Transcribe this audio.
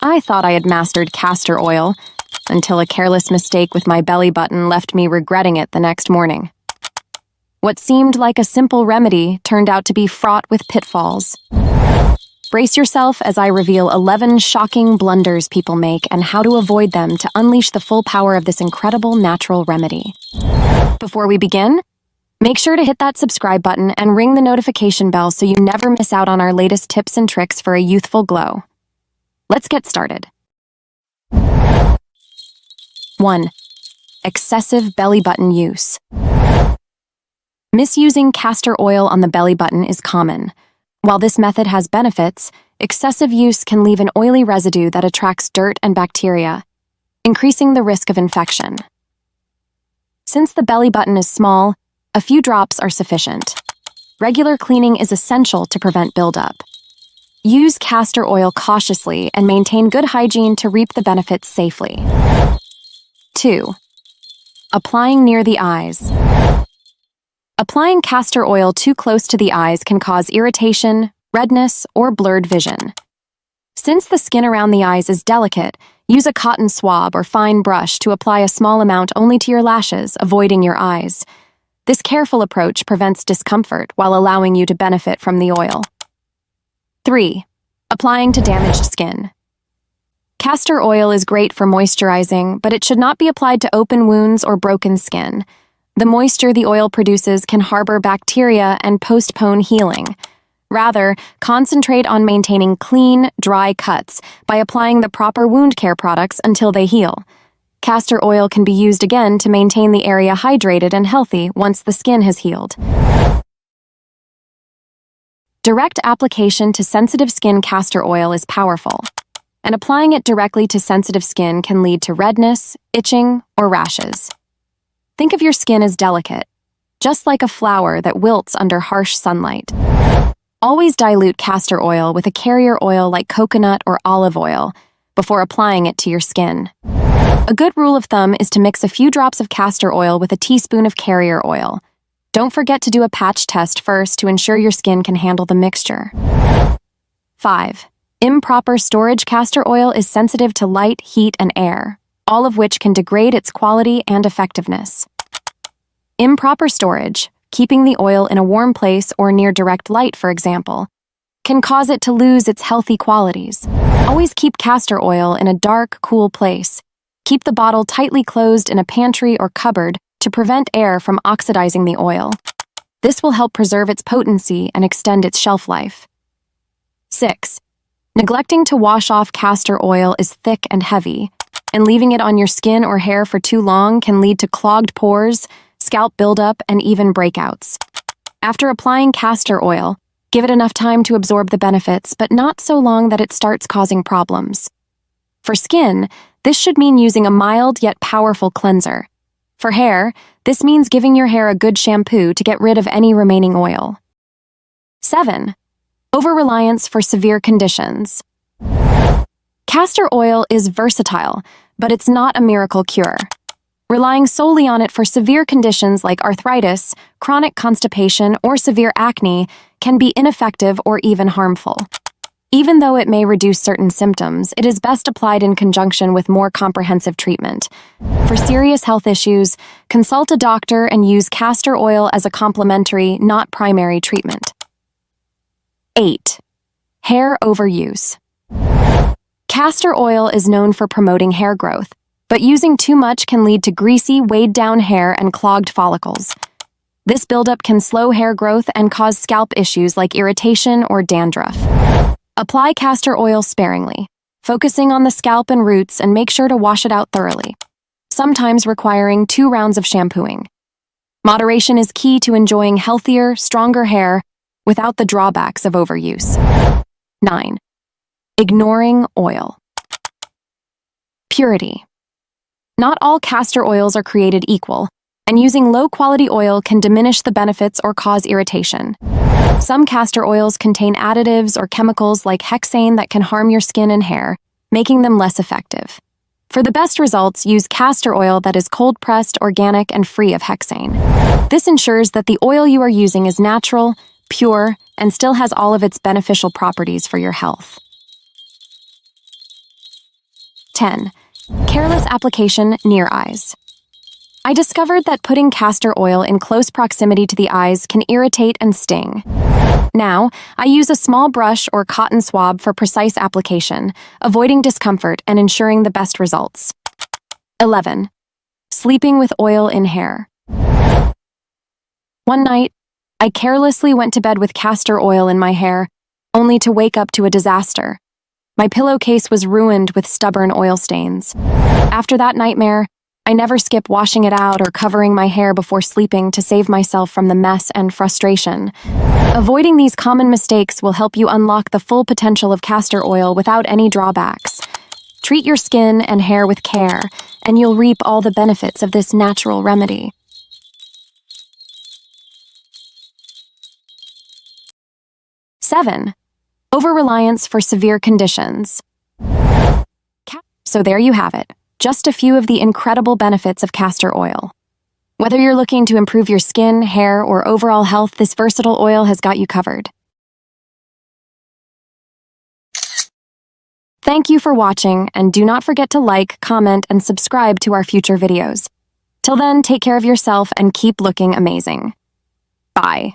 I thought I had mastered castor oil, until a careless mistake with my belly button left me regretting it the next morning. What seemed like a simple remedy turned out to be fraught with pitfalls. Brace yourself as I reveal 11 shocking blunders people make and how to avoid them to unleash the full power of this incredible natural remedy. Before we begin, make sure to hit that subscribe button and ring the notification bell so you never miss out on our latest tips and tricks for a youthful glow. Let's get started. 1. Excessive belly button use. Misusing castor oil on the belly button is common. While this method has benefits, excessive use can leave an oily residue that attracts dirt and bacteria, increasing the risk of infection. Since the belly button is small, a few drops are sufficient. Regular cleaning is essential to prevent buildup. Use castor oil cautiously and maintain good hygiene to reap the benefits safely. 2. Applying near the eyes. Applying castor oil too close to the eyes can cause irritation, redness, or blurred vision. Since the skin around the eyes is delicate, use a cotton swab or fine brush to apply a small amount only to your lashes, avoiding your eyes. This careful approach prevents discomfort while allowing you to benefit from the oil. 3. Applying to damaged skin. Castor oil is great for moisturizing, but it should not be applied to open wounds or broken skin. The moisture the oil produces can harbor bacteria and postpone healing. Rather, concentrate on maintaining clean, dry cuts by applying the proper wound care products until they heal. Castor oil can be used again to maintain the area hydrated and healthy once the skin has healed. Direct application to sensitive skin castor oil is powerful, and applying it directly to sensitive skin can lead to redness, itching, or rashes. Think of your skin as delicate, just like a flower that wilts under harsh sunlight. Always dilute castor oil with a carrier oil like coconut or olive oil before applying it to your skin. A good rule of thumb is to mix a few drops of castor oil with a teaspoon of carrier oil. Don't forget to do a patch test first to ensure your skin can handle the mixture. 5. Improper storage. Castor oil is sensitive to light, heat, and air, all of which can degrade its quality and effectiveness. Improper storage, keeping the oil in a warm place or near direct light, for example, can cause it to lose its healthy qualities. Always keep castor oil in a dark, cool place. Keep the bottle tightly closed in a pantry or cupboard to prevent air from oxidizing the oil. This will help preserve its potency and extend its shelf life. 6. Neglecting to wash off. Castor oil is thick and heavy, and leaving it on your skin or hair for too long can lead to clogged pores, scalp buildup, and even breakouts. After applying castor oil, give it enough time to absorb the benefits, but not so long that it starts causing problems. For skin, this should mean using a mild yet powerful cleanser. For hair, this means giving your hair a good shampoo to get rid of any remaining oil. 7. Over-reliance for severe conditions. Castor oil is versatile, but it's not a miracle cure. Relying solely on it for severe conditions like arthritis, chronic constipation, or severe acne can be ineffective or even harmful. Even though it may reduce certain symptoms, it is best applied in conjunction with more comprehensive treatment. For serious health issues, consult a doctor and use castor oil as a complementary, not primary treatment. 8. Hair overuse. Castor oil is known for promoting hair growth, but using too much can lead to greasy, weighed-down hair and clogged follicles. This buildup can slow hair growth and cause scalp issues like irritation or dandruff. Apply castor oil sparingly, focusing on the scalp and roots, and make sure to wash it out thoroughly, sometimes requiring 2 rounds of shampooing. Moderation is key to enjoying healthier, stronger hair without the drawbacks of overuse. 9. Ignoring oil. Purity. Not all castor oils are created equal, and using low-quality oil can diminish the benefits or cause irritation. Some castor oils contain additives or chemicals like hexane that can harm your skin and hair, making them less effective. For the best results, use castor oil that is cold-pressed, organic, and free of hexane. This ensures that the oil you are using is natural, pure, and still has all of its beneficial properties for your health. 10. Careless application near eyes. I discovered that putting castor oil in close proximity to the eyes can irritate and sting. Now, I use a small brush or cotton swab for precise application, avoiding discomfort and ensuring the best results. 11. Sleeping with oil in hair. One night, I carelessly went to bed with castor oil in my hair, only to wake up to a disaster. My pillowcase was ruined with stubborn oil stains. After that nightmare, I never skip washing it out or covering my hair before sleeping to save myself from the mess and frustration. Avoiding these common mistakes will help you unlock the full potential of castor oil without any drawbacks. Treat your skin and hair with care, and you'll reap all the benefits of this natural remedy. 7. Over-reliance for severe conditions. So there you have it. Just a few of the incredible benefits of castor oil. Whether you're looking to improve your skin, hair, or overall health, this versatile oil has got you covered. Thank you for watching, and do not forget to like, comment, and subscribe to our future videos. Till then, take care of yourself and keep looking amazing. Bye.